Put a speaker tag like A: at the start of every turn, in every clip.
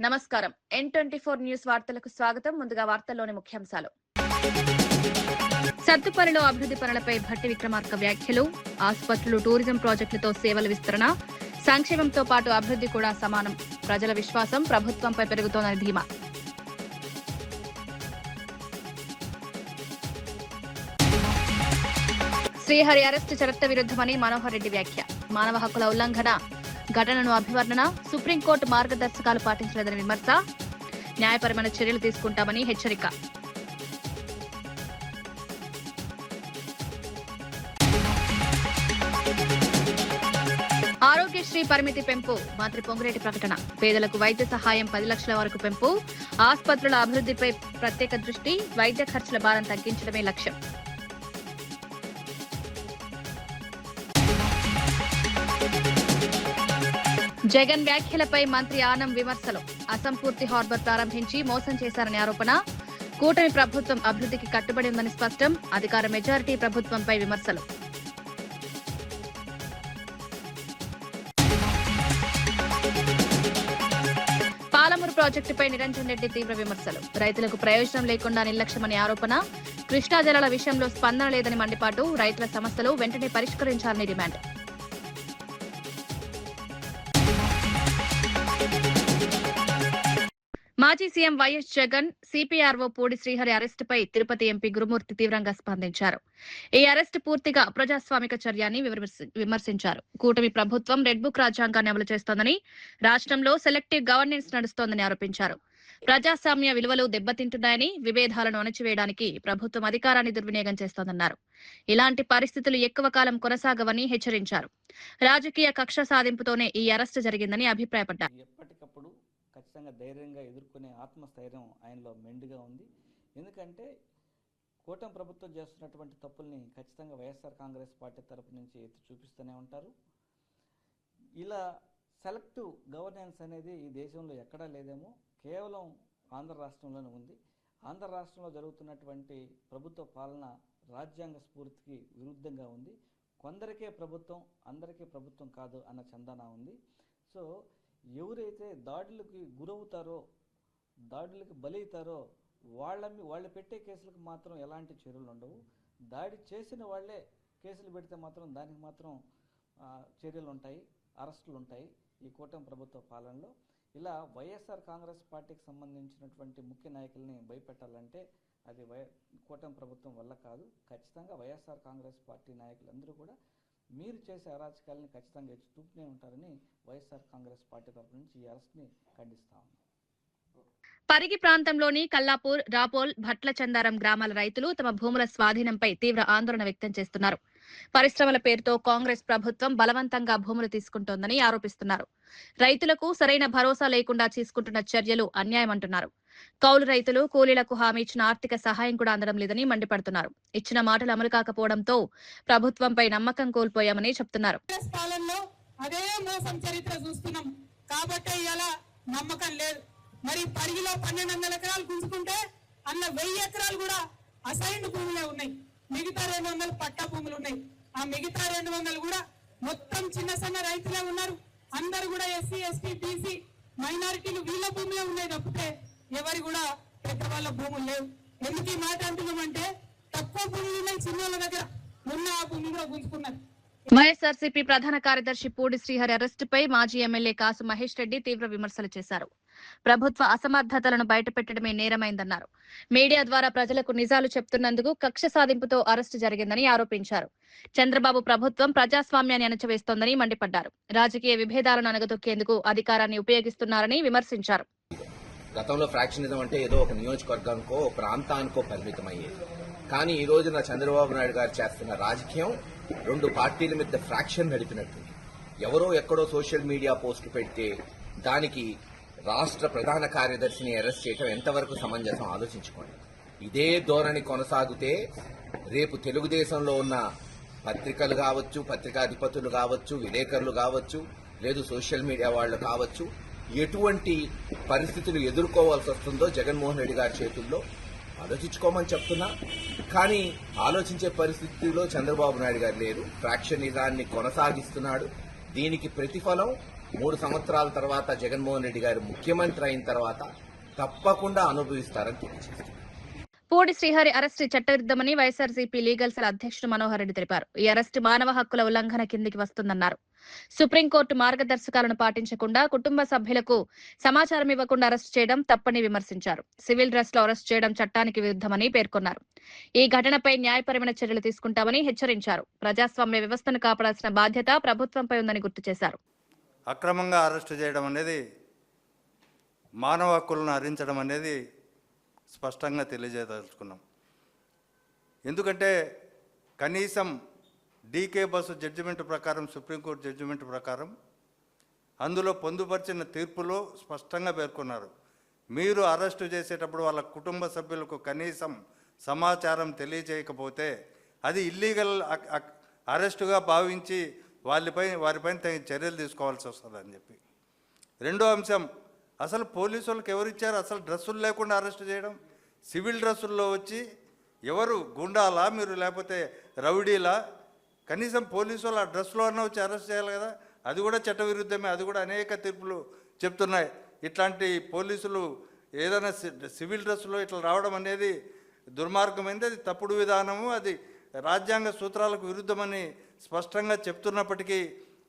A: నమస్కారం. N24 news వార్తలకు స్వాగతం. ముందుగా వార్తల్లోని ముఖ్యాంశాలు. సత్తుపల్లిలో అభివృద్ధి పనులపై భట్టి విక్రమార్క వ్యాఖ్యలు, ఆసుపత్రులు, టూరిజం ప్రాజెక్టులతో సేవల విస్తరణ, సంక్షేమంతో పాటు అభివృద్ధి కూడా సమానం. ప్రజల విశ్వాసం ప్రభుత్వంపై పెరుగుతోందని ధీమా. శ్రీహరి అరెస్టు చట్ట విరుద్ధమని మనోహర్ రెడ్డి వ్యాఖ్య. మానవ హక్కుల ఉల్లంఘన ఘటనను అభివర్ణన, సుప్రీంకోర్టు మార్గదర్శకాలు పాటించలేదని విమర్శ, న్యాయపరమైన చర్యలు తీసుకుంటామని హెచ్చరిక. ఆరోగ్యశ్రీ పరిమితి పెంపు, మంత్రి పొంగులేటి ప్రకటన. పేదలకు వైద్య సహాయం 10 లక్షల వరకు పెంపు, ఆసుపత్రుల అభివృద్ధిపై ప్రత్యేక దృష్టి, వైద్య ఖర్చుల భారం తగ్గించడమే లక్ష్యం. జగన్ వ్యాఖ్యలపై మంత్రి ఆనం విమర్శలు. అసంపూర్తి హార్బర్ ప్రారంభించి మోసం చేశారని ఆరోపణ. కూటమి ప్రభుత్వం అభివృద్ధికి కట్టుబడి ఉందని స్పష్టం. అధికార మెజారిటీ ప్రభుత్వంపై విమర్శలు. పాలమూరు ప్రాజెక్టుపై నిరంజన్ రెడ్డి తీవ్ర విమర్శలు. రైతులకు ప్రయోజనం లేకుండా నిర్లక్ష్యమని ఆరోపణ. కృష్ణా జలాల విషయంలో స్పందన లేదని మండిపాటు. రైతుల సమస్యలు వెంటనే పరిష్కరించాలని డిమాండ్. మాజీ CM YS Jagan CPRO Pudi Srihari అరెస్టుపై తిరుపతి ఎంపీ గురుమూర్తి తీవ్రంగా స్పందించారు. ఈ అరెస్టు పూర్తిగా అప్రజాస్వామిక చర్యని విమర్శించారు. కూటమి ప్రభుత్వం రెడ్ బుక్ రాజ్యాంగాన్ని అమలు చేస్తోందని, రాష్ట్రంలో సెలెక్టివ్ గవర్నెన్స్ నడుస్తోందని ఆరోపించారు. ప్రజాస్వామ్య విలువలు దెబ్బతింటున్నాయని, విభేదాలను అణచివేయడానికి ప్రభుత్వం అధికారాన్ని దుర్వినియోగం చేస్తోందన్నారు. ఇలాంటి పరిస్థితులు ఎక్కువ కాలం కొనసాగవని హెచ్చరించారు. రాజకీయ కక్ష సాధింపుతోనే ఈ అరెస్టు జరిగిందని అభిప్రాయపడ్డారు.
B: ఖచ్చితంగా ధైర్యంగా ఎదుర్కొనే ఆత్మస్థైర్యం ఆయనలో మెండుగా ఉంది. ఎందుకంటే కూటమి ప్రభుత్వం చేస్తున్నటువంటి తప్పుల్ని ఖచ్చితంగా వైఎస్ఆర్ కాంగ్రెస్ పార్టీ తరపు నుంచి ఎత్తి చూపిస్తూనే ఉంటారు. ఇలా సెలెక్టివ్ గవర్నెన్స్ అనేది ఈ దేశంలో ఎక్కడా లేదేమో, కేవలం ఆంధ్ర రాష్ట్రంలోనే ఉంది. ఆంధ్ర రాష్ట్రంలో జరుగుతున్నటువంటి ప్రభుత్వ పాలన రాజ్యాంగ స్ఫూర్తికి విరుద్ధంగా ఉంది. కొందరికే ప్రభుత్వం, అందరికీ ప్రభుత్వం కాదు అన్న చందన ఉంది. సో ఎవరైతే దాడులకి గురవుతారో, దాడులకి బలవుతారో వాళ్ళు పెట్టే కేసులకు మాత్రం ఎలాంటి చర్యలు ఉండవు. దాడి చేసిన వాళ్ళే కేసులు పెడితే మాత్రం దానికి మాత్రం చర్యలు ఉంటాయి, అరెస్టులు ఉంటాయి. ఈ కూటమి ప్రభుత్వ పాలనలో ఇలా వైఎస్ఆర్ కాంగ్రెస్ పార్టీకి సంబంధించినటువంటి ముఖ్య నాయకుల్ని భయపెట్టాలంటే అది కూటమి ప్రభుత్వం వల్ల కాదు. ఖచ్చితంగా వైఎస్ఆర్ కాంగ్రెస్ పార్టీ నాయకులందరూ కూడా మీరు చేసే అరాచకాలని ఖచ్చితంగా ఎత్తి చూపుతూనే ఉంటారని వైఎస్ఆర్ కాంగ్రెస్ పార్టీ తరఫు నుంచి ఈ అరెస్ట్ని ఖండిస్తాం.
A: పరిగి ప్రాంతంలోని కల్లాపూర్, రాపోల్, భట్ల చందారం గ్రామాల రైతులు తమ భూముల స్వాధీనంపై తీవ్ర ఆందోళన వ్యక్తం చేస్తున్నారు. పరిశ్రమల పేరుతో కాంగ్రెస్ ప్రభుత్వం బలవంతంగా భూములు తీసుకుంటోందని ఆరోపిస్తున్నారు. రైతులకు సరైన భరోసా లేకుండా తీసుకుంటున్న చర్యలు అన్యాయమంటున్నారు. కౌలు రైతులు, కూలీలకు హామీ ఇచ్చిన ఆర్థిక సహాయం కూడా అందడం లేదని మండిపడుతున్నారు. ఇచ్చిన మాటలు అమలు కాకపోవడంతో ప్రభుత్వంపై నమ్మకం కోల్పోయామని చెప్తున్నారు.
C: అదే మోసం చరిత్ర చూస్తున్నాం కాబట్టి ఇలా నమ్మకం లేదు. మరి పరిగిలో 1200 ఎకరాలు గుంజుకుంటే అన్న 1000 ఎకరాలు కూడా అసైన్డ్ భూములే ఉన్నాయి. మిగతా 200 పట్టా భూములు ఉన్నాయి. ఆ మిగతా 200 కూడా మొత్తం చిన్న సన్న రైతులే ఉన్నారు. అందరు కూడా ఎస్సీ, ఎస్టీ, బీసీ, మైనారిటీలు వీళ్ళ భూములే ఉన్నాయి తప్పితే ఎవరి కూడా పెద్దవాళ్ళ భూములు లేవు. ఎందుకు ఈ మాట అంటున్నామంటే తక్కువ భూములు ఉన్నాయి, చిన్న వాళ్ళ దగ్గర ఉన్న ఆ భూమి కూడా గుంజుకున్నారు.
A: వైఎస్ఆర్సీపీ ప్రధాన కార్యదర్శి పూడి శ్రీహరి అరెస్టుపై మాజీ ఎమ్మెల్యే కాసు మహేష్ రెడ్డి తీవ్ర విమర్శలు చేశారు. ప్రభుత్వ అసమర్థతలను బయటపెట్టడమే నేరమైందన్నారు. మీడియా ద్వారా ప్రజలకు నిజాలు చెప్తున్నందుకు కక్ష సాధింపుతో అరెస్టు జరిగిందని ఆరోపించారు. చంద్రబాబు ప్రభుత్వం ప్రజాస్వామ్యాన్ని అణచివేస్తోందని మండిపడ్డారు. రాజకీయ విభేదాలను అణగదొక్కేందుకు అధికారాన్ని ఉపయోగిస్తున్నారని విమర్శించారు.
D: గతంలో ఫ్రాక్షనిజం అంటే ఏదో ఒక నియోజకవర్గానికో ప్రాంతానికో పరిమితమయ్యేది. కానీ ఈ రోజున చంద్రబాబు నాయుడు గారు చేస్తున్న రాజకీయం 2 పార్టీల మీద ఫ్రాక్షన్ నడిపినట్టుంది. ఎవరో ఎక్కడో సోషల్ మీడియా పోస్టు పెడితే దానికి రాష్ట్ర ప్రధాన కార్యదర్శిని అరెస్ట్ చేయడం ఎంతవరకు సమంజసం ఆలోచించుకోండి. ఇదే ధోరణి కొనసాగితే రేపు తెలుగుదేశంలో ఉన్న పత్రికలు కావచ్చు, పత్రికాధిపతులు కావచ్చు, విలేకరులు కావచ్చు, లేదు సోషల్ మీడియా వాళ్ళు కావచ్చు, ఎటువంటి పరిస్థితులు ఎదుర్కోవాల్సి వస్తుందో జగన్మోహన్ రెడ్డి గారి చేతుల్లో ఆలోచించుకోమని చెప్తున్నా. కానీ ఆలోచించే పరిస్థితిలో చంద్రబాబు నాయుడు గారు లేరు. ఫ్రాక్షనిజాన్ని కొనసాగిస్తున్నాడు. దీనికి ప్రతిఫలం 3 సంవత్సరాల తర్వాత జగన్మోహన్ రెడ్డి గారు ముఖ్యమంత్రి అయిన తర్వాత తప్పకుండా అనుభవిస్తారని తెలియజేస్తారు.
A: పూడి శ్రీహరి అరెస్టు చట్టవిరుద్ధమని వైఎస్ఆర్సీపీ లీగల్ సెల్ అధ్యక్షుడు మనోహర్ రెడ్డి తెలిపారు. ఈ అరెస్టు మానవ హక్కుల ఉల్లంఘన కిందికి వస్తుందన్నారు. సుప్రీంకోర్టు మార్గదర్శకాలను పాటించకుండా కుటుంబ సభ్యులకు సమాచారం ఇవ్వకుండా అరెస్టు చేయడం తప్పని విమర్శించారు. సివిల్ డ్రెస్ లో అరెస్టు చేయడం చట్టానికి విరుద్ధమని పేర్కొన్నారు. ఈ ఘటనపై న్యాయపరమైన చర్యలు తీసుకుంటామని హెచ్చరించారు. ప్రజాస్వామ్య వ్యవస్థను కాపాడాల్సిన బాధ్యత ప్రభుత్వంపై ఉందని గుర్తు చేశారు.
E: అక్రమంగా అరెస్టు చేయడం అనేది, మానవ హక్కులను హరించడం అనేది స్పష్టంగా తెలియజేయదలుచుకున్నాం. ఎందుకంటే కనీసం డీకే బస్సు జడ్జిమెంట్ ప్రకారం, సుప్రీంకోర్టు జడ్జిమెంట్ ప్రకారం అందులో పొందుపరిచిన తీర్పులో స్పష్టంగా పేర్కొన్నారు, మీరు అరెస్టు చేసేటప్పుడు వాళ్ళ కుటుంబ సభ్యులకు కనీసం సమాచారం తెలియజేయకపోతే అది ఇల్లీగల్ అరెస్టుగా భావించి వారిపైన తగిన చర్యలు తీసుకోవాల్సి వస్తుందని చెప్పి. రెండో అంశం, అసలు పోలీసు వాళ్ళకి ఎవరు ఇచ్చారు అసలు డ్రెస్సులు లేకుండా అరెస్ట్ చేయడం? సివిల్ డ్రెస్సుల్లో వచ్చి ఎవరు గుండాలా మీరు, లేకపోతే రౌడీలా? కనీసం పోలీసు వాళ్ళు ఆ డ్రెస్లో అన్న వచ్చి అరెస్ట్ చేయాలి కదా. అది కూడా చట్టవిరుద్ధమే. అది కూడా అనేక తీర్పులు చెప్తున్నాయి. ఇట్లాంటి పోలీసులు ఏదైనా సివిల్ డ్రెస్సులో ఇట్లా రావడం అనేది దుర్మార్గమైంది, అది తప్పుడు విధానము, అది రాజ్యాంగ సూత్రాలకు విరుద్ధమని స్పష్టంగా చెప్తున్నప్పటికీ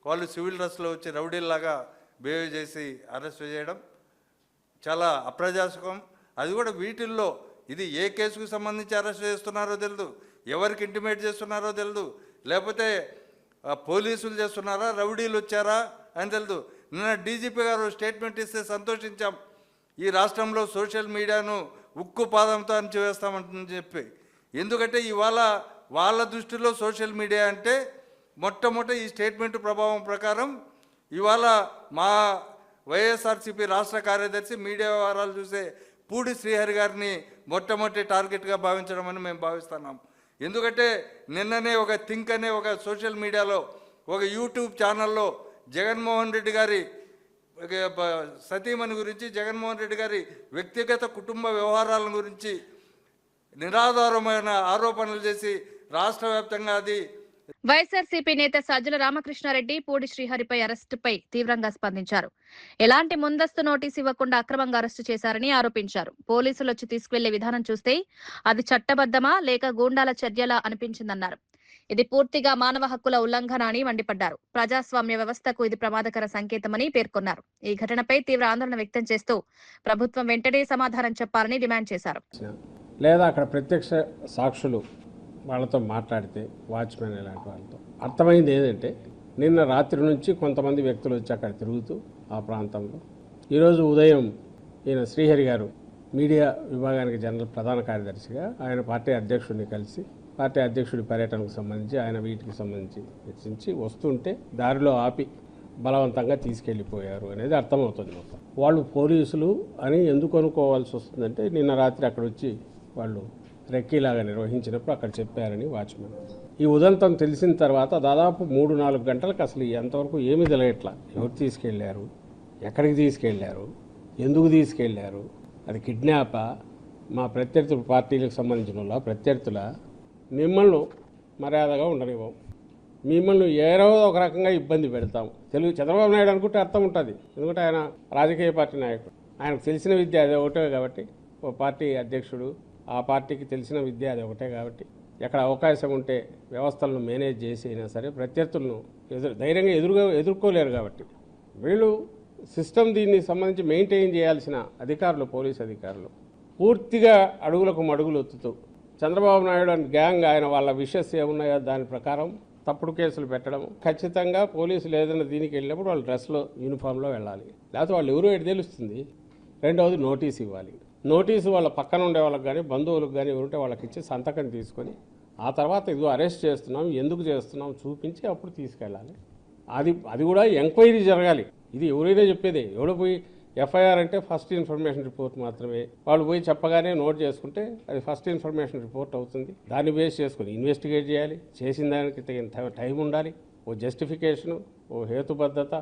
E: వాళ్ళు సివిల్ డ్రెస్లో వచ్చి రౌడీల్లాగా బిహేవ్ చేసి అరెస్ట్ చేయడం చాలా అప్రజాస్వామ్యం. అది కూడా వీటిల్లో ఇది ఏ కేసుకు సంబంధించి అరెస్ట్ చేస్తున్నారో తెలియదు, ఎవరికి ఇంటిమేట్ చేస్తున్నారో తెలియదు, లేకపోతే పోలీసులు చేస్తున్నారా, రౌడీలు వచ్చారా అని తెలియదు. నిన్న డీజీపీ గారు స్టేట్మెంట్ ఇస్తే సంతోషించాం. ఈ రాష్ట్రంలో సోషల్ మీడియాను ఉక్కు పాదంతో అణచివేస్తామని చెప్పి. ఎందుకంటే ఇవాళ వాళ్ళ దృష్టిలో సోషల్ మీడియా అంటే మొట్టమొదటి ఈ స్టేట్మెంట్ ప్రభావం ప్రకారం ఇవాళ మా వైఎస్ఆర్సీపీ రాష్ట్ర కార్యదర్శి మీడియా వ్యవహారాలు చూసే పూడి శ్రీహరి గారిని మొట్టమొదటి టార్గెట్గా భావించడం అని మేము భావిస్తున్నాం. ఎందుకంటే నిన్ననే ఒక థింక్ అనే ఒక సోషల్ మీడియాలో ఒక యూట్యూబ్ ఛానల్లో జగన్మోహన్ రెడ్డి గారి సతీమణి గురించి, జగన్మోహన్ రెడ్డి గారి వ్యక్తిగత కుటుంబ వ్యవహారాల గురించి నిరాధారమైన ఆరోపణలు చేసి రాష్ట్ర వ్యాప్తంగా అది.
A: వైఎస్ఆర్సీపీ నేత సజ్జల రామకృష్ణారెడ్డి పూడి శ్రీహరిపై అరెస్టుపై తీవ్రంగా స్పందించారు. ఎలాంటి ముందస్తు నోటీసు ఇవ్వకుండా అక్రమంగా అరెస్టు చేశారని ఆరోపించారు. పోలీసులు వచ్చి తీసుకువెళ్లే విధానం చూస్తే అది చట్టబద్ధమా లేక గూండాల చర్యలా అనిపించిందన్నారు. ఇది పూర్తిగా మానవ హక్కుల ఉల్లంఘన అని మండిపడ్డారు. ప్రజాస్వామ్య వ్యవస్థకు ఇది ప్రమాదకర సంకేతమని పేర్కొన్నారు. ఈ ఘటనపై తీవ్ర ఆందోళన వ్యక్తం చేస్తూ ప్రభుత్వం వెంటనే సమాధానం చెప్పాలని డిమాండ్ చేశారు.
F: లేదా అక్కడ ప్రత్యక్ష సాక్షులు వాళ్ళతో మాట్లాడితే, వాచ్మెన్ ఇలాంటి వాళ్ళతో అర్థమైంది ఏంటంటే నిన్న రాత్రి నుంచి కొంతమంది వ్యక్తులు వచ్చి అక్కడ తిరుగుతూ ఆ ప్రాంతంలో, ఈరోజు ఉదయం ఈయన శ్రీహరి గారు మీడియా విభాగానికి జనరల్ ప్రధాన కార్యదర్శిగా ఆయన పార్టీ అధ్యక్షుడిని కలిసి పార్టీ అధ్యక్షుడి పర్యటనకు సంబంధించి ఆయన వీటికి సంబంధించి చర్చించి వస్తుంటే దారిలో ఆపి బలవంతంగా తీసుకెళ్ళిపోయారు అనేది అర్థమవుతుంది. మొత్తం వాళ్ళు పోలీసులు అని ఎందుకు అనుకోవాల్సి వస్తుందంటే నిన్న రాత్రి అక్కడ వచ్చి వాళ్ళు రెక్కీలాగా నిర్వహించినప్పుడు అక్కడ చెప్పారని వాచ్మెన్. ఈ ఉదంతం తెలిసిన తర్వాత దాదాపు 3-4 గంటలకు అసలు ఎంతవరకు ఏమీ తెలియట్లా. ఎవరు తీసుకెళ్లారు, ఎక్కడికి తీసుకెళ్లారు, ఎందుకు తీసుకెళ్లారు, అది కిడ్నాపా, మా ప్రత్యర్థుల పార్టీలకు సంబంధించిన వాళ్ళ ప్రత్యర్థుల, మిమ్మల్ని మర్యాదగా ఉండనివ్వం, మిమ్మల్ని ఏదో ఒక రకంగా ఇబ్బంది పెడతాం. చంద్రబాబు నాయుడు అనుకుంటే అర్థం ఉంటుంది, ఎందుకంటే ఆయన రాజకీయ పార్టీ నాయకుడు, ఆయనకు తెలిసిన విద్య అదే ఒకటే కాబట్టి, ఓ పార్టీ అధ్యక్షుడు, ఆ పార్టీకి తెలిసిన విద్య అది ఒకటే కాబట్టి ఎక్కడ అవకాశం ఉంటే వ్యవస్థలను మేనేజ్ చేసి అయినా సరే ప్రత్యర్థులను ధైర్యంగా ఎదుర్కోలేరు. కాబట్టి వీళ్ళు సిస్టమ్ దీన్ని సంబంధించి మెయింటైన్ చేయాల్సిన అధికారులు, పోలీసు అధికారులు పూర్తిగా అడుగులకు మడుగులు ఒత్తుతూ చంద్రబాబు నాయుడు అండ్ గ్యాంగ్ ఆయన వాళ్ళ విషెస్ ఏమున్నాయో దాని ప్రకారం తప్పుడు కేసులు పెట్టడం. ఖచ్చితంగా పోలీసులు ఏదైనా దీనికి వెళ్ళినప్పుడు వాళ్ళు డ్రెస్లో, యూనిఫామ్లో వెళ్ళాలి, లేకపోతే వాళ్ళు ఎవరో ఎటు తెలుస్తుంది. రెండవది నోటీస్ ఇవ్వాలి. నోటీసు వాళ్ళ పక్కన ఉండే వాళ్ళకి కానీ బంధువులకు కానీ ఎవరుంటే వాళ్ళకి ఇచ్చి సంతకం తీసుకొని ఆ తర్వాత ఇదిగో అరెస్ట్ చేస్తున్నాం, ఎందుకు చేస్తున్నాం చూపించి అప్పుడు తీసుకెళ్ళాలి. అది కూడా ఎంక్వైరీ జరగాలి. ఇది ఎవరైనా చెప్పేదే. ఎవడో పోయి ఎఫ్ఐఆర్ అంటే ఫస్ట్ ఇన్ఫర్మేషన్ రిపోర్ట్ మాత్రమే. వాళ్ళు పోయి చెప్పగానే నోట్ చేసుకుంటే అది ఫస్ట్ ఇన్ఫర్మేషన్ రిపోర్ట్ అవుతుంది. దాన్ని బేస్ చేసుకుని ఇన్వెస్టిగేట్ చేయాలి. చేసిన దానికి తగిన టైం ఉండాలి, ఓ జస్టిఫికేషను, ఓ హేతుబద్ధత.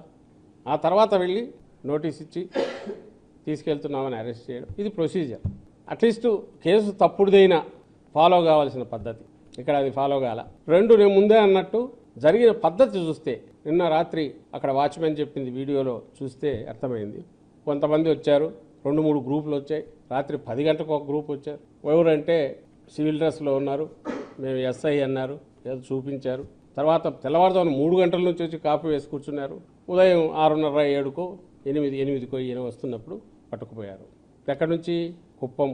F: ఆ తర్వాత వెళ్ళి నోటీస్ ఇచ్చి తీసుకెళ్తున్నామని అరెస్ట్ చేయడం, ఇది ప్రొసీజర్. అట్లీస్ట్ కేసు తప్పుడుదైనా ఫాలో కావాల్సిన పద్ధతి ఇక్కడ అది ఫాలో కాల. రెండు నేను ముందే అన్నట్టు జరిగిన పద్ధతి చూస్తే నిన్న రాత్రి అక్కడ వాచ్మెన్ చెప్పింది వీడియోలో చూస్తే అర్థమైంది. కొంతమంది వచ్చారు, 2-3 గ్రూపులు వచ్చాయి. రాత్రి 10 గంటలకు ఒక గ్రూప్ వచ్చారు. ఎవరంటే సివిల్ డ్రెస్లో ఉన్నారు, మేము ఎస్ఐ అన్నారు, ఏదో చూపించారు. తర్వాత తెల్లవారుజామున 3 గంటల నుంచి వచ్చి కాపీ వేసి కూర్చున్నారు. ఉదయం 6:30, 7కో 8కో ఈయన వస్తున్నప్పుడు పట్టుకుపోయారు. ఎక్కడి నుంచి? కుప్పం.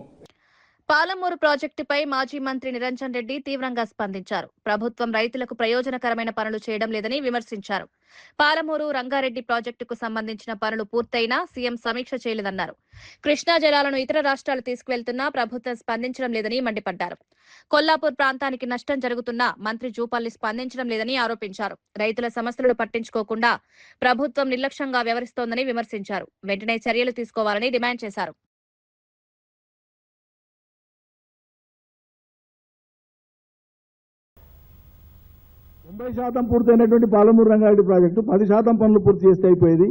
A: పాలమూరు ప్రాజెక్టుపై మాజీ మంత్రి నిరంజన్ రెడ్డి తీవ్రంగా స్పందించారు. ప్రభుత్వం రైతులకు ప్రయోజనకరమైన పనులు చేయడం లేదని విమర్శించారు. పాలమూరు రంగారెడ్డి ప్రాజెక్టుకు సంబంధించిన పనులు పూర్తయినా సీఎం సమీక్ష చేయలేదన్నారు. కృష్ణా జలాలను ఇతర రాష్ట్రాలు తీసుకువెళ్తున్నా ప్రభుత్వం స్పందించడం లేదని మండిపడ్డారు. కొల్లాపూర్ ప్రాంతానికి నష్టం జరుగుతున్నా మంత్రి జూపల్లి స్పందించడం లేదని ఆరోపించారు. రైతుల సమస్యలను పట్టించుకోకుండా ప్రభుత్వం నిర్లక్ష్యంగా వ్యవహరిస్తోందని విమర్శించారు. వెంటనే చర్యలు తీసుకోవాలని డిమాండ్ చేశారు.
G: %90 పూర్తయినటువంటి పాలమూరు రంగారెడ్డి ప్రాజెక్టు 10% పనులు పూర్తి చేస్తే అయిపోయేది.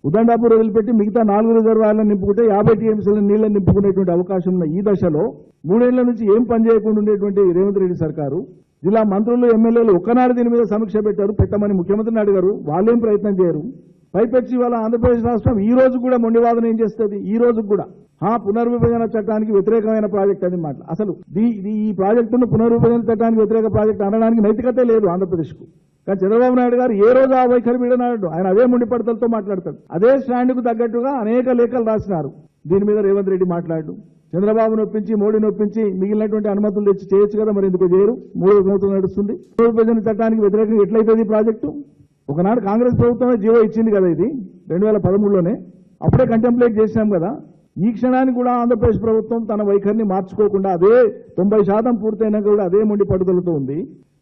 G: ఉదండాపూర్ వదిలిపెట్టి మిగతా 4 రిజర్వాయర్లను నింపుకుంటే 50 టీఎంసీల నీళ్లను నింపుకునేటువంటి అవకాశం ఉన్న ఈ దశలో 3 ఏళ్ల నుంచి ఏం పని చేయకుండా ఉండేటువంటి రేవంత్ రెడ్డి సర్కారు, జిల్లా మంత్రులు, ఎమ్మెల్యేలు ఒక్కనాడు దీని మీద సమీక్ష పెట్టారు. పెట్టమని ముఖ్యమంత్రిని అడిగారు, వాళ్ళేం ప్రయత్నం చేయరు. పైపెచ్చి వాళ్ళ ఆంధ్రప్రదేశ్ రాష్ట్రం ఈ రోజు కూడా మొండివాదన ఏం చేస్తుంది? ఈ రోజు కూడా పునర్విభజన చట్టానికి వ్యతిరేకమైన ప్రాజెక్ట్ అని మాట. అసలు ఈ ప్రాజెక్టును పునర్విభజన చట్టానికి వ్యతిరేక ప్రాజెక్టు అనడానికి నైతికత లేదు ఆంధ్రప్రదేశ్కు. కానీ చంద్రబాబు నాయుడు గారు ఏ రోజు ఆ వైఖరి వీడనాడు. ఆయన అదే ముండిపడతలతో మాట్లాడతాడు. అదే స్టాండ్కు తగ్గట్టుగా అనేక లేఖలు రాసినారు. దీని మీద రేవంత్ రెడ్డి మాట్లాడు. చంద్రబాబును ఒప్పించి, మోడీని ఒప్పించి మిగిలినటువంటి అనుమతులు తెచ్చి చేయొచ్చు కదా, మరి ఎందుకు చేయరు? 3 సంవత్సరాలు నడుస్తుంది. పునర్విభజన చట్టానికి వ్యతిరేకంగా ఎట్లయితుంది ఈ ప్రాజెక్టు? ఒకనాడు కాంగ్రెస్ ప్రభుత్వమే జీవో ఇచ్చింది కదా, ఇది 2013లోనే. అప్పుడే కంటెంప్లేట్ చేసినాం కదా. ఈ క్షణానికి కూడా ఆంధ్రప్రదేశ్ ప్రభుత్వం తన వైఖరిని మార్చుకోకుండా అదే 90% పూర్తయినాక కూడా అదే మొండి పట్టుదలతో ఉంది.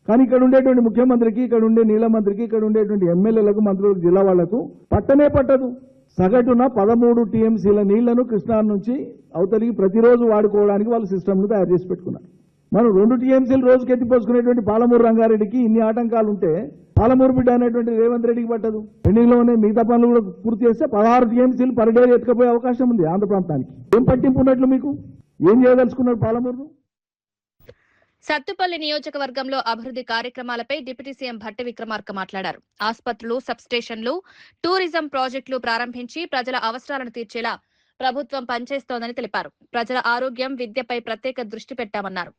G: కానీ ఇక్కడ ఉండేటువంటి ముఖ్యమంత్రికి, ఇక్కడ ఉండే నీళ్ల మంత్రికి, ఇక్కడ ఉండేటువంటి ఎమ్మెల్యేలకు, మంత్రులకు, జిల్లా వాళ్లకు పట్టనే పట్టదు. సగటున 13 టీఎంసీల నీళ్లను కృష్ణా నుంచి అవతలికి ప్రతిరోజు వాడుకోవడానికి వాళ్ళు సిస్టమ్ను తయారు చేసి పెట్టుకున్నారు. మనం 2 టీఎంసీలు రోజుకి ఎత్తిపోసుకునేటువంటి పాలమూరు రంగారెడ్డికి ఇన్ని ఆటంకాలు ఉంటే పాలమూరు బిడ్డ అనేటువంటి రేవంత్ రెడ్డికి పట్టదు. పెండింగ్లోనే మిగతా పనులు కూడా పూర్తి చేస్తే 16 టీఎంసీలు పర్ డే ఎత్తుకపోయే అవకాశం ఉంది ఆంధ్ర ప్రాంతానికి. ఏం పట్టింపు ఉన్నట్లు మీకు? ఏం చేయదలుచుకున్నారు పాలమూరు?
A: సత్తుపల్లి నియోజకవర్గంలో అభివృద్ధి కార్యక్రమాలపై డిప్యూటీ సీఎం భట్టి విక్రమార్క మాట్లాడారు. ఆసుపత్రులు, సబ్స్టేషన్లు, టూరిజం ప్రాజెక్టులు ప్రారంభించి ప్రజల అవసరాలను తీర్చేలా ప్రభుత్వం పనిచేస్తోందని తెలిపారు. ప్రజల ఆరోగ్యం, విద్యపై ప్రత్యేక దృష్టి పెట్టామన్నారు.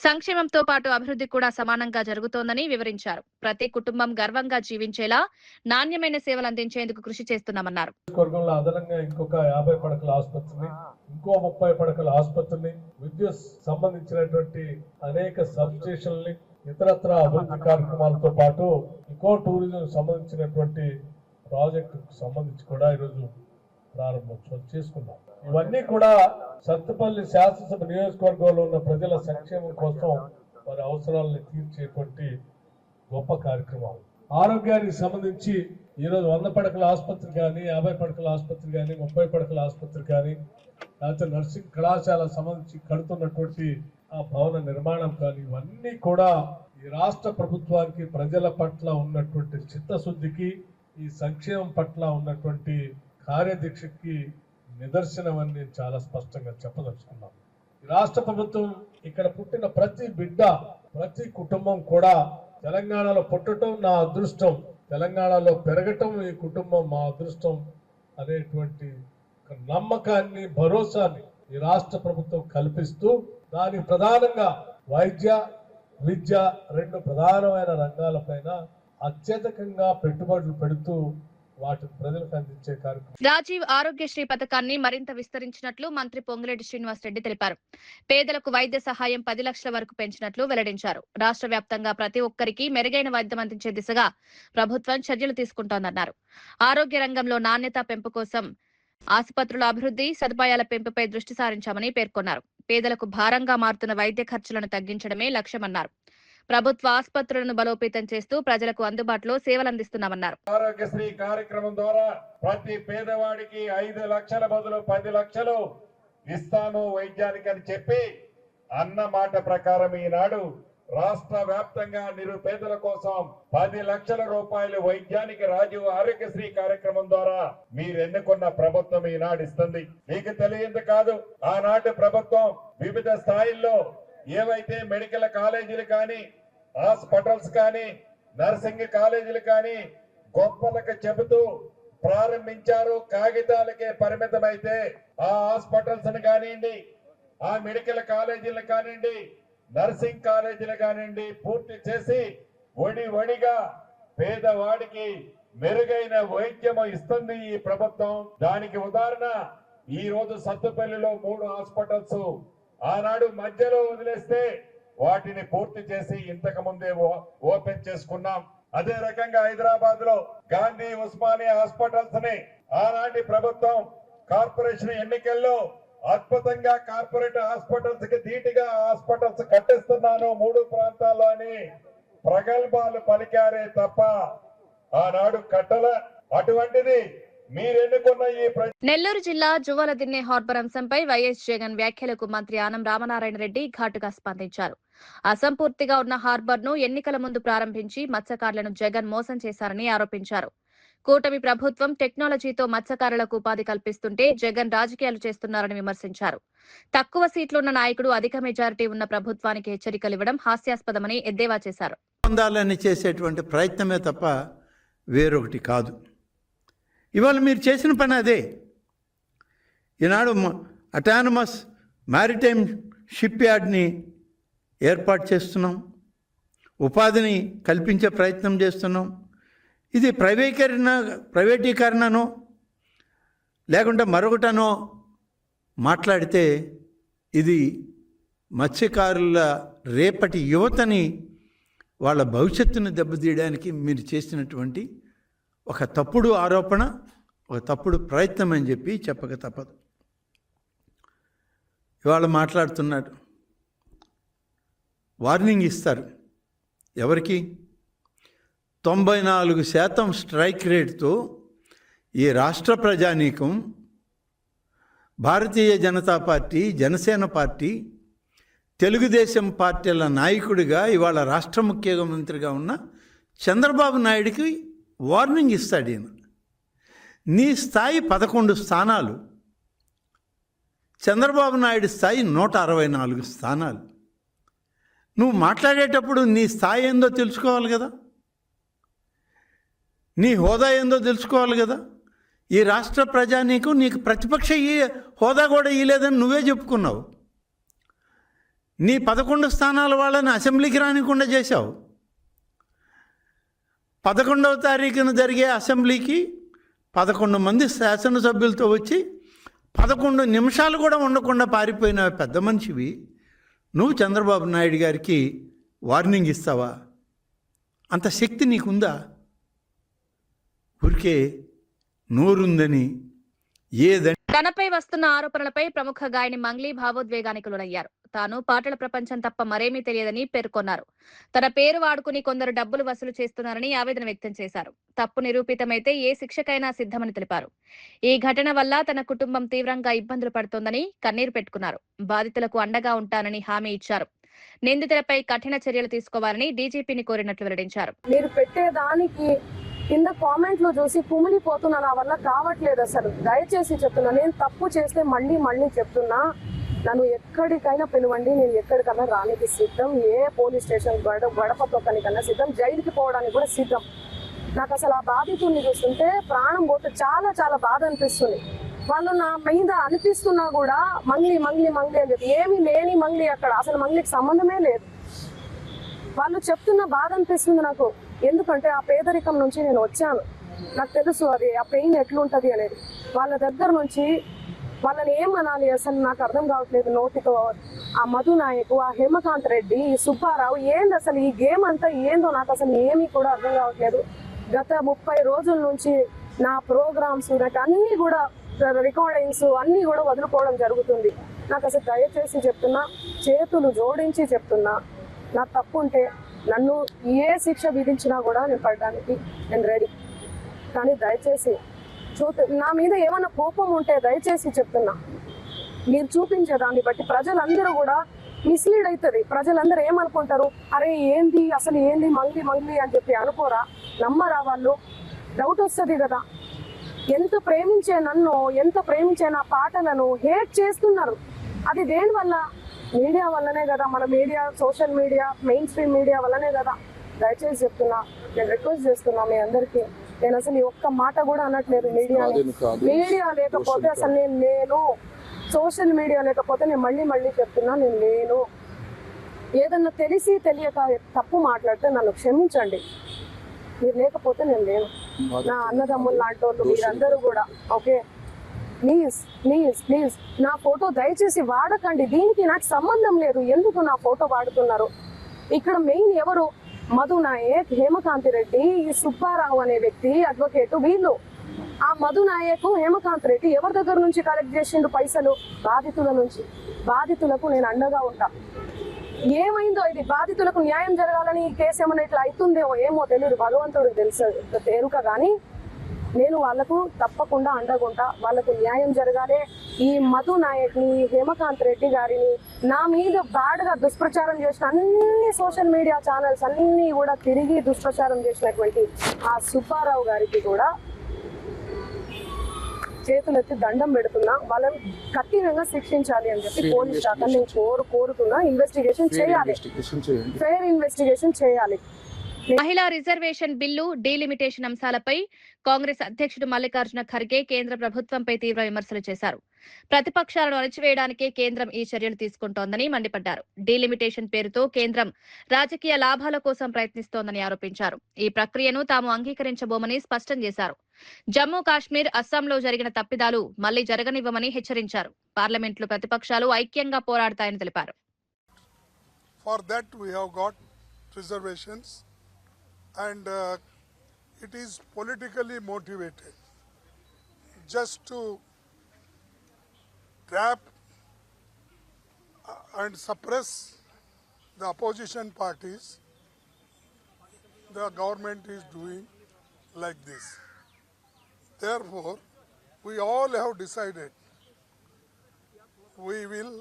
A: సంక్షేమంతో పాటు అభివృద్ధి కూడా సమానంగా జరుగుతోందని వివరించారు. ప్రతి కుటుంబం గర్వంగా జీవించేలా నాణ్యమైన సేవలు అందించేందుకు కృషి చేస్తున్నామన్నారు.
H: అదనంగా ఇంకొక 50 పడకల ఆసుపత్రిని, ఇంకో 30 పడకల ఆసుపత్రిని, విద్యుత్ సంబంధించినటువంటి అనేక సబ్ స్టేషన్లని, ఇతరత్ర అభివృద్ధి కార్యక్రమాలతో పాటు ఇంకో టూరిజం సంబంధించినటువంటి ప్రాజెక్టుకు సంబంధించి కూడా ఈరోజు ప్రారంభోత్సవం చేసుకున్నాం. ఇవన్నీ కూడా సత్తుపల్లి శాసనసభ నియోజకవర్గంలో ఉన్న ప్రజల సంక్షేమం కోసం వారి అవసరాలను తీర్చేటువంటి గొప్ప కార్యక్రమాలు. ఆరోగ్యానికి సంబంధించి ఈరోజు 100 పడకల ఆసుపత్రి కానీ, 50 పడకల ఆసుపత్రి కానీ, 30 పడకల ఆసుపత్రి కానీ, లేకపోతే నర్సింగ్ కళాశాల సంబంధించి కడుతున్నటువంటి ఆ భవన నిర్మాణం కానీ, ఇవన్నీ కూడా ఈ రాష్ట్ర ప్రభుత్వానికి ప్రజల పట్ల ఉన్నటువంటి చిత్తశుద్ధికి, ఈ సంక్షేమం పట్ల ఉన్నటువంటి కార్యదీక్షకి నిదర్శనం అని నేను చాలా స్పష్టంగా చెప్పదలుచుకున్నాను. ఈ రాష్ట్ర ప్రభుత్వం ఇక్కడ పుట్టిన ప్రతి బిడ్డ, ప్రతి కుటుంబం కూడా తెలంగాణలో పుట్టడం నా అదృష్టం, తెలంగాణలో పెరగటం ఈ కుటుంబం మా అదృష్టం అనేటువంటి నమ్మకాన్ని, భరోసాని ఈ రాష్ట్ర ప్రభుత్వం కల్పిస్తూ దాని ప్రధానంగా వైద్య, విద్య 2 ప్రధానమైన రంగాలపైన అత్యధికంగా పెట్టుబడులు పెడుతూ వాటిని ప్రజలకు అందించే కార్యక్రమం.
A: రాజీవ్ ఆరోగ్యశ్రీ పథకాన్ని మరింత విస్తరించినట్లు మంత్రి పొంగులేటి శ్రీనివాసరెడ్డి తెలిపారు. పేదలకు వైద్య సహాయం 10 లక్షల వరకు పెంచినట్లు వెల్లడించారు. రాష్ట్ర వ్యాప్తంగా ప్రతి ఒక్కరికి మెరుగైన వైద్యం అందించే దిశగా ప్రభుత్వం చర్యలు తీసుకుంటోందన్నారు. ఆరోగ్య రంగంలో నాణ్యత పెంపు కోసం ఆసుపత్రుల అభివృద్ధి, సదుపాయాల పెంపుపై దృష్టి సారించామని పేర్కొన్నారు. పేదలకు భారంగా మారుతున్న వైద్య ఖర్చులను తగ్గించడమే లక్ష్యమన్నారు. ప్రభుత్వ ఆసుపత్రులను బలోపేతం చేస్తూ ప్రజలకు అందుబాటులో సేవలందిస్తున్నామన్నారు.
I: ఆరోగ్యశ్రీ కార్యక్రమం ద్వారా ప్రతి పేదవాడికి 5 లక్షల బదులు 10 లక్షలు ఇస్తాము వైద్యానికి అని చెప్పి అన్న మాట ప్రకారం ఈనాడు రాష్ట్ర వ్యాప్తంగా నిరుపేదల కోసం 10 లక్షల రూపాయలు వైద్యానికి రాజీవ్ ఆరోగ్యశ్రీ కార్యక్రమం ద్వారా మీరు ఎన్నుకున్న ప్రభుత్వం ఈనాడు ఇస్తుంది. మీకు తెలియంది కాదు, ఆనాటి ప్రభుత్వం వివిధ స్థాయిల్లో ఏవైతే మెడికల్ కాలేజీలు కానీ, హాస్పిటల్స్ కానీ, నర్సింగ్ కాలేజీలు కానీ, గొప్పలకు చెబుతూ ప్రారంభించారు. కాగితాలకే పరిమితమైతే ఆ హాస్పిటల్స్ కానివ్వండి, ఆ మెడికల్ కాలేజీలు కానివ్వండి, నర్సింగ్ కాలేజీలు కానివ్వండి పూర్తి చేసి వడిగా పేదవాడికి మెరుగైన వైద్యం ఇస్తుంది ఈ ప్రభుత్వం. దానికి ఉదాహరణ ఈ రోజు సత్తుపల్లిలో 3 హాస్పిటల్స్ ఆనాడు మధ్యలో వదిలేస్తే వాటిని పూర్తి చేసి ఇంతకు ముందే ఓపెన్ చేసుకున్నాం. అదే రకంగా హైదరాబాద్ లో గాంధీ ఉస్మానియా హాస్పిటల్స్ ని ఆనాటి ప్రభుత్వం కార్పొరేషన్ ఎన్నికల్లో అద్భుతంగా కార్పొరేట్ హాస్పిటల్స్ కి ధీటుగా హాస్పిటల్స్ కట్టిస్తున్నాను 3 ప్రాంతాల్లో అని ప్రగల్భాలు పలికారే తప్ప ఆనాడు కట్టల. అటువంటిది మీరెన్నుకున్న ఈ
A: నెల్లూరు జిల్లా జువ్వలదిన్నె హార్బర్ అంశంపై వైఎస్ జగన్ వ్యాఖ్యలకు మంత్రి ఆనం రామనారాయణ రెడ్డి ఘాటుగా స్పందించారు. అసంపూర్తిగా ఉన్న హార్బర్ ను ఎన్నికల ముందు ప్రారంభించి మత్స్యకారులను జగన్ మోసం చేశారని ఆరోపించారు. కూటమి ప్రభుత్వం టెక్నాలజీతో మత్స్యకారులకు ఉపాధి కల్పిస్తుంటే జగన్ రాజకీయాలు చేస్తున్నారని విమర్శించారు. తక్కువ సీట్లున్న నాయకుడు అధిక మెజారిటీ ఉన్న ప్రభుత్వానికి హెచ్చరికలు ఇవ్వడం హాస్యాస్పదమని ఎద్దేవా చేశారు.
J: పొందాలని చేసేటువంటి ప్రయత్నమే తప్ప వేరొకటి కాదు. ఇవాళ మీరు చేసిన పని అదే. ఈనాడు అటానమస్ మ్యారిటైమ్ షిప్ యార్డ్ని ఏర్పాటు చేస్తున్నాం, ఉపాధిని కల్పించే ప్రయత్నం చేస్తున్నాం. ఇది ప్రైవేటీకరణనో లేకుంటే మరొకటనో మాట్లాడితే ఇది మత్స్యకారుల రేపటి యువతని వాళ్ళ భవిష్యత్తును దెబ్బతీయడానికి మీరు చేసినటువంటి ఒక తప్పుడు ఆరోపణ, ఒక తప్పుడు ప్రయత్నం అని చెప్పి చెప్పక తప్పదు. ఇవాళ మాట్లాడుతున్నాడు, వార్నింగ్ ఇస్తారు. ఎవరికి? 94% స్ట్రైక్ రేట్తో ఈ రాష్ట్ర ప్రజానీకం భారతీయ జనతా పార్టీ, జనసేన పార్టీ, తెలుగుదేశం పార్టీల నాయకుడిగా ఇవాళ రాష్ట్ర ముఖ్యమంత్రిగా ఉన్న చంద్రబాబు నాయుడికి వార్నింగ్ ఇస్తాడు. ఈయన నీ స్థాయి 11 స్థానాలు, చంద్రబాబు నాయుడు స్థాయి 164 స్థానాలు. నువ్వు మాట్లాడేటప్పుడు నీ స్థాయి ఏందో తెలుసుకోవాలి కదా, నీ హోదా ఏందో తెలుసుకోవాలి కదా. ఈ రాష్ట్ర ప్రజానీకం నీకు ప్రతిపక్ష హోదా కూడా ఇవ్వలేదని నువ్వే చెప్పుకున్నావు. నీ 11 స్థానాల వాళ్ళని అసెంబ్లీకి రానికుండా చేశావు. 11వ తారీఖున జరిగే అసెంబ్లీకి 11 మంది శాసనసభ్యులతో వచ్చి 11 నిమిషాలు కూడా ఉండకుండా పారిపోయిన పెద్ద మనిషివి నువ్వు చంద్రబాబు నాయుడు గారికి వార్నింగ్ ఇస్తావా? అంత శక్తి నీకుందా? ఊరికే నోరుందని ఏదని.
A: తనపై వస్తున్న ఆరోపణలపై ప్రముఖ గాయని మంగ్లీ భావోద్వేగానికి లోనయ్యారు. తాను పాటల ప్రపంచం తప్ప మరేమీ తెలియదని పేర్కొన్నారు. తన పేరు వాడుకుని కొందరు డబ్బులు వసూలు చేస్తున్నారని ఆవేదన వ్యక్తం చేశారు. తప్పు నిరూపితమైతే ఏ శిక్షకైనా సిద్ధమని తెలిపారు. ఈ ఘటన వల్ల తన కుటుంబం తీవ్రంగా ఇబ్బందులు పడుతోందని కన్నీరు పెట్టుకున్నారు. బాధితులకు అండగా ఉంటానని హామీ ఇచ్చారు. నిందితులపై కఠిన చర్యలు తీసుకోవాలని డీజీపీని కోరినట్లు వెల్లడించారు.
K: మీరు పెట్టేదానికి కింద కామెంట్లు చూసి కుమిలిపోతున్నా, నా వల్ల కావట్లేదు. అసలు దయచేసి చెప్తున్నా, నేను తప్పు చేస్తే మళ్ళీ చెప్తున్నా, నన్ను ఎక్కడికైనా పిలవండి, నేను ఎక్కడికైనా రానికి సిద్ధం. ఏ పోలీస్ స్టేషన్ గడప తొక్కనికన్నా సిద్ధం, జైలుకి పోవడానికి కూడా సిద్ధం. నాకు అసలు ఆ బాధితుల్ని చూస్తుంటే ప్రాణం పోతే చాలా బాధ అనిపిస్తుంది. వాళ్ళు నా మీద అనిపిస్తున్నా కూడా మంగ్లీ అని చెప్పి, ఏమీ లేని మంగ్లీ అక్కడ, అసలు మంగ్లీకి సంబంధమే లేదు. వాళ్ళు చెప్తున్న బాధ అనిపిస్తుంది నాకు. ఎందుకంటే ఆ పేదరికం నుంచి నేను వచ్చాను, నాకు తెలుసు అది ఆ పెయిన్ ఎట్లుంటది అనేది. వాళ్ళ దగ్గర నుంచి వాళ్ళని ఏమనాలి అసలు నాకు అర్థం కావట్లేదు నోటితో. ఆ మధు నాయకు, ఆ హేమకాంత్ రెడ్డి, ఈ సుబ్బారావు, ఏంది అసలు ఈ గేమ్ అంతా ఏందో నాకు అసలు ఏమీ కూడా అర్థం కావట్లేదు. గత 30 రోజుల నుంచి నా ప్రోగ్రామ్స్, నాకు అన్ని కూడా రికార్డింగ్స్ అన్ని కూడా వదులుకోవడం జరుగుతుంది. నాకు అసలు దయచేసి చెప్తున్నా, చేతులు జోడించి చెప్తున్నా, నా తప్పు ఉంటే నన్ను ఏ శిక్ష విధించినా కూడా నేను పడడానికి నేను రెడీ. కానీ దయచేసి నా మీద ఏమైనా కోపం ఉంటే దయచేసి చెప్తున్నా, మీరు చూపించే దాన్ని బట్టి ప్రజలందరూ కూడా మిస్లీడ్ అవుతుంది. ప్రజలందరూ ఏమనుకుంటారు, అరే ఏంది అసలు ఏంది మంగ్లీ అని చెప్పి అనుకోరా, నమ్మరా వాళ్ళు? డౌట్ వస్తుంది కదా. ఎంత ప్రేమించే నన్ను, ఎంత ప్రేమించే నా పాటలను హేట్ చేస్తున్నారు. అది దేనివల్ల? మీడియా వల్లనే కదా. మన media, social media, main stream media వల్లనే కదా. దయచేసి చెప్తున్నా, నేను రిక్వెస్ట్ చేస్తున్నా మీ అందరికీ, నేను అసలు ఈ ఒక్క మాట కూడా అనట్లేదు. మీడియా లేకపోతే అసలు నేను లేను. సోషల్ మీడియా లేకపోతే నేను మళ్ళీ చెప్తున్నా, నేను లేను. ఏదన్నా తెలిసి తెలియక తప్పు మాట్లాడితే నన్ను క్షమించండి. మీరు లేకపోతే నేను లేను. నా అన్నదమ్ములు లాంటి వాళ్ళు మీరందరూ కూడా ఓకే. ప్లీజ్ నా ఫోటో దయచేసి వాడకండి. దీనికి నాకు సంబంధం లేదు. ఎందుకు నా ఫోటో వాడుతున్నారు? ఇక్కడ మెయిన్ ఎవరు? మధు నాయక్, హేమకాంతి రెడ్డి, ఈ సుబ్బారావు అనే వ్యక్తి, అడ్వకేట్, వీళ్ళు. ఆ మధు నాయక్, హేమకాంత్ రెడ్డి ఎవరి దగ్గర నుంచి కలెక్ట్ చేసిండు పైసలు? బాధితుల నుంచి. బాధితులకు నేను అండగా ఉంటా. ఏమైందో ఇది, బాధితులకు న్యాయం జరగాలని ఈ కేసు ఏమైనా ఇట్లా అవుతుందేమో ఏమో తెలియదు, భగవంతుడికి తెలుసు తేరుక. కానీ నేను వాళ్ళకు తప్పకుండా అండగుంటా. వాళ్ళకు న్యాయం జరగాలి. ఈ మధు నాయక్ని, హేమకాంత్ రెడ్డి గారిని, నా మీద బ్యాడ్గా దుష్ప్రచారం చేసిన అన్ని సోషల్ మీడియా ఛానల్స్ అన్ని కూడా తిరిగి దుష్ప్రచారం చేసినటువంటి ఆ సుబ్బారావు గారికి కూడా చేతులెత్తి దండం పెడుతున్నా. వాళ్ళని కఠినంగా శిక్షించాలి అని చెప్పి పోలీస్ శాఖ నేను కోరుతున్నా. ఇన్వెస్టిగేషన్ చేయాలి, ఫెయిర్ ఇన్వెస్టిగేషన్ చేయాలి.
A: మహిళా రిజర్వేషన్ బిల్లు, డీలిమిటేషన్ అంశాలపై కాంగ్రెస్ అధ్యక్షుడు మల్లికార్జున ఖర్గే కేంద్ర ప్రభుత్వంపై తీవ్ర విమర్శలు చేశారు. ప్రతిపక్షాలను అణచివేయడానికే కేంద్రం ఈ చర్యలు తీసుకుంటోందని మండిపడ్డారు. డీలిమిటేషన్ పేరుతో కేంద్రం రాజకీయ లాభాల కోసం ప్రయత్నిస్తోందని ఆరోపించారు. ఈ ప్రక్రియను తాము అంగీకరించబోమని స్పష్టం చేశారు. జమ్మూ కాశ్మీర్, అస్సాంలో జరిగిన తప్పిదాలు మళ్లీ జరగనివ్వమని హెచ్చరించారు. పార్లమెంట్లో ప్రతిపక్షాలు ఐక్యంగా పోరాడతాయని తెలిపారు.
L: And it is politically motivated just to trap and suppress the opposition parties. The government is doing like this. Therefore, we all have decided we will,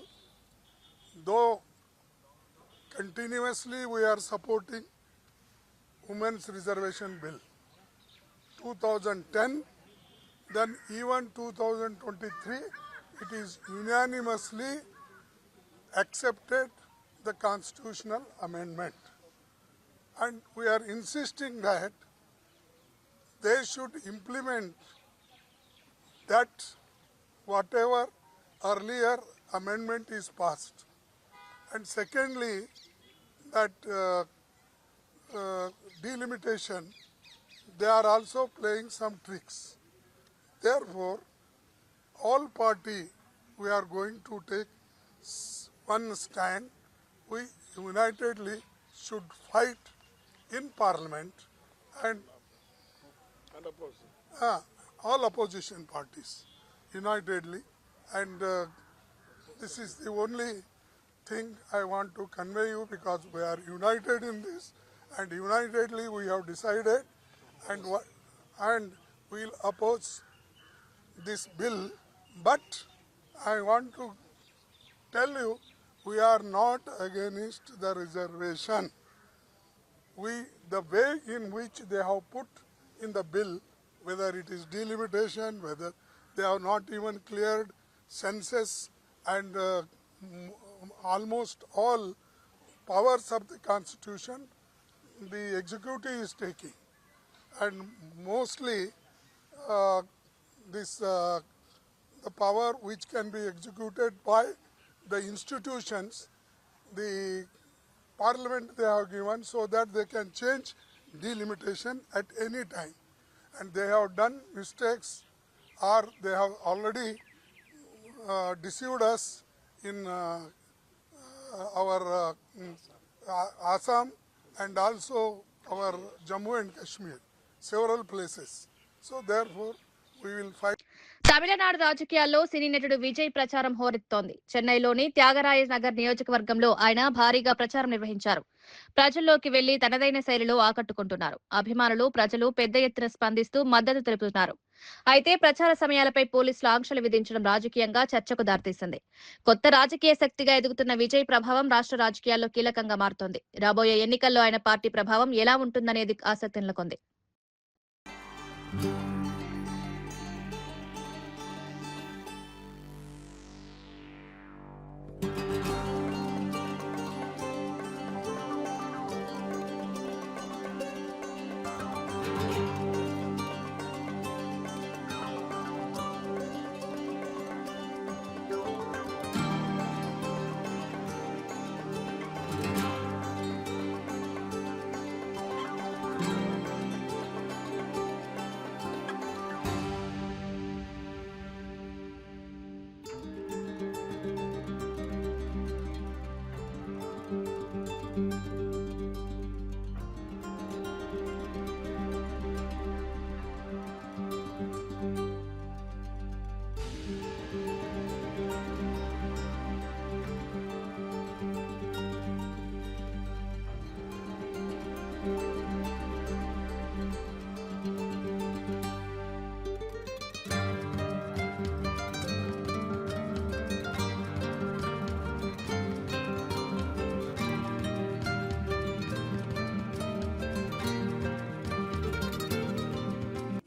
L: though continuously we are supporting Women's Reservation Bill 2010, then even 2023, it is unanimously accepted the constitutional amendment. And we are insisting that they should implement that whatever earlier amendment is passed. And secondly, that delimitation, they are also playing some tricks. Therefore, all party we are going to take one stand. We unitedly should fight in Parliament and all opposition parties unitedly. And this is the only thing I want to convey you, because we are united in this. And unitedly we have decided and we'll oppose this bill. But I want to tell you, we are not against the reservation. The way in which they have put in the bill, whether it is delimitation, whether they have not even cleared census and almost all powers of the Constitution, the executive is taking, and mostly the power which can be executed by the institutions, the Parliament they have given, so that they can change delimitation at any time. And they have done mistakes, or they have already deceived us in our Assam and also our Jammu and Kashmir, several places. So therefore, we will fight.
A: Tamil Nadu రాజకీయాల్లో సినీ నటుడు విజయ్ ప్రచారం హోరెత్తోంది. చెన్నైలోని త్యాగరాయ నగర్ నియోజకవర్గంలో ఆయన భారీగా ప్రచారం నిర్వహించారు. ప్రజల్లోకి వెళ్లి తనదైన శైలిలో ఆకట్టుకుంటున్నారు. అభిమానులు, ప్రజలు పెద్ద ఎత్తున స్పందిస్తూ మద్దతు తెలుపుతున్నారు. అయితే ప్రచార సమయాలపై పోలీసులు ఆంక్షలు విధించడం రాజకీయంగా చర్చకు దారితీసింది. కొత్త రాజకీయ శక్తిగా ఎదుగుతున్న విజయ్ ప్రభావం రాష్ట్ర రాజకీయాల్లో కీలకంగా మారుతోంది. రాబోయే ఎన్నికల్లో ఆయన పార్టీ ప్రభావం ఎలా ఉంటుందనేది ఆసక్తి నెలకొంది.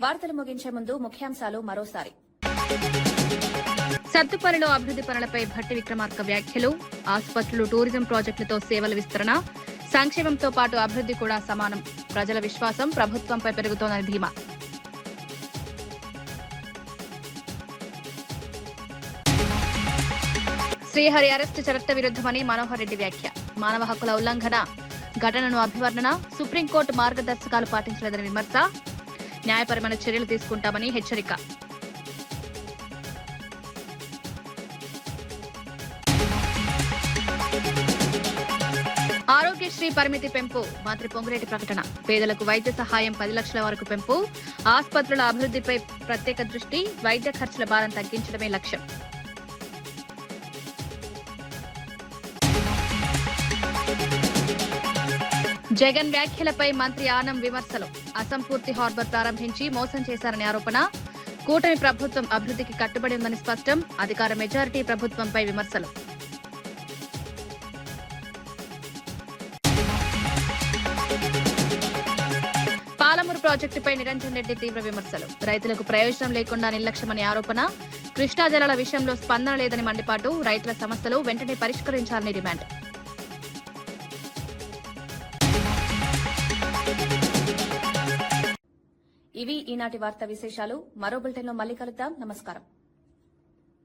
M: వార్తలు ముగించే ముందు ముఖ్యాంశాలు మరోసారి.
A: సత్తుపల్లిలో అభివృద్ది పనులపై భట్టి విక్రమార్క వ్యాఖ్యలు. ఆసుపత్రులు, టూరిజం ప్రాజెక్టులతో సేవల విస్తరణ, సంక్షేమంతో పాటు అభివృద్ది కూడా సమానం. ప్రజల విశ్వాసం ప్రభుత్వంపై పెరుగుతోందని ధీమా. శ్రీహరి అరెస్టు చట్ట విరుద్దమని మనోహర్ రెడ్డి వ్యాఖ్య. మానవ హక్కుల ఉల్లంఘన ఘటనను అభివర్ణన. సుప్రీంకోర్టు మార్గదర్శకాలు పాటించలేదని విమర్శ. న్యాయపరమైన చర్యలు తీసుకుంటామని హెచ్చరిక. ఆరోగ్యశ్రీ పరిమితి పెంపు. మంత్రి పొంగులేటి ప్రకటన. పేదలకు వైద్య సహాయం 10 లక్షల వరకు పెంపు. ఆసుపత్రుల అభివృద్దిపై ప్రత్యేక దృష్టి. వైద్య ఖర్చుల భారం తగ్గించడమే లక్ష్యం. జగన్ వ్యాఖ్యలపై మంత్రి ఆనం విమర్శలు. అసంపూర్తి హార్బర్ ప్రారంభించి మోసం చేశారని ఆరోపణ. కూటమి ప్రభుత్వం అభివృద్ధికి కట్టుబడి ఉందని స్పష్టం. అధికార మెజారిటీ ప్రభుత్వంపై విమర్శలు. పాలమూరు ప్రాజెక్టుపై నిరంజన్ రెడ్డి తీవ్ర విమర్శలు. రైతులకు ప్రయోజనం లేకుండా నిర్లక్ష్యమని ఆరోపణ. కృష్ణా జలాల విషయంలో స్పందన లేదని మండిపాటు. రైతుల సమస్యలు వెంటనే పరిష్కరించాలని డిమాండ్.
M: ఇవి ఈనాటి వార్తా విశేషాలు. మరో బులెటిన్లో మళ్ళీ కలుద్దాం. నమస్కారం.